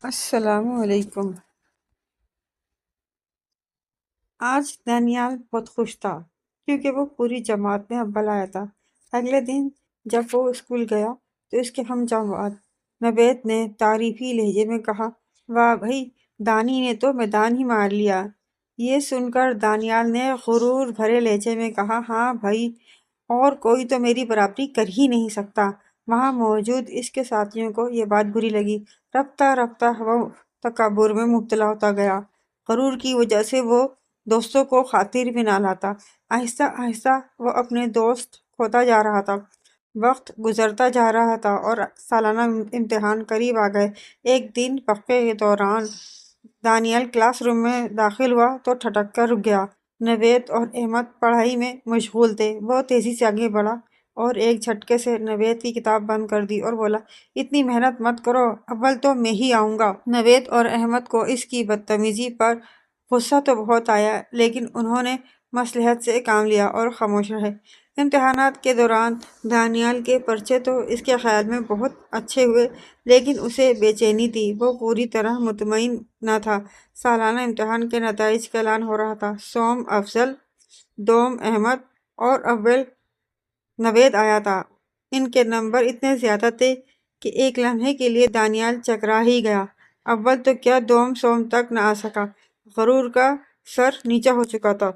السلام علیکم۔ آج دانیال بہت خوش تھا کیونکہ وہ پوری جماعت میں اول آیا تھا۔ اگلے دن جب وہ اسکول گیا تو اس کے ہم جماعت نوید نے تعریفی لہجے میں کہا، واہ بھائی، دانی نے تو میدان ہی مار لیا۔ یہ سن کر دانیال نے غرور بھرے لہجے میں کہا، ہاں بھائی، اور کوئی تو میری برابری کر ہی نہیں سکتا۔ وہاں موجود اس کے ساتھیوں کو یہ بات بری لگی۔ رفتہ رفتہ وہ تکبر میں مبتلا ہوتا گیا۔ غرور کی وجہ سے وہ دوستوں کو خاطر میں نہ لاتا۔ آہستہ آہستہ وہ اپنے دوست کھوتا جا رہا تھا۔ وقت گزرتا جا رہا تھا اور سالانہ امتحان قریب آ گئے۔ ایک دن وقفے کے دوران دانیال کلاس روم میں داخل ہوا تو ٹھٹک کر رک گیا۔ نوید اور احمد پڑھائی میں مشغول تھے۔ وہ تیزی سے آگے بڑھا اور ایک جھٹکے سے نوید کی کتاب بند کر دی اور بولا، اتنی محنت مت کرو، اول تو میں ہی آؤں گا۔ نوید اور احمد کو اس کی بدتمیزی پر غصہ تو بہت آیا، لیکن انہوں نے مصلحت سے کام لیا اور خاموش رہے۔ امتحانات کے دوران دانیال کے پرچے تو اس کے خیال میں بہت اچھے ہوئے، لیکن اسے بے چینی تھی۔ وہ پوری طرح مطمئن نہ تھا۔ سالانہ امتحان کے نتائج کا اعلان ہو رہا تھا۔ سوم افضل، دوم احمد اور اول نوید آیا تھا۔ ان کے نمبر اتنے زیادہ تھے کہ ایک لمحے کے لیے دانیال چکرا ہی گیا۔ اول تو کیا، دوم سوم تک نہ آ سکا۔ غرور کا سر نیچا ہو چکا تھا۔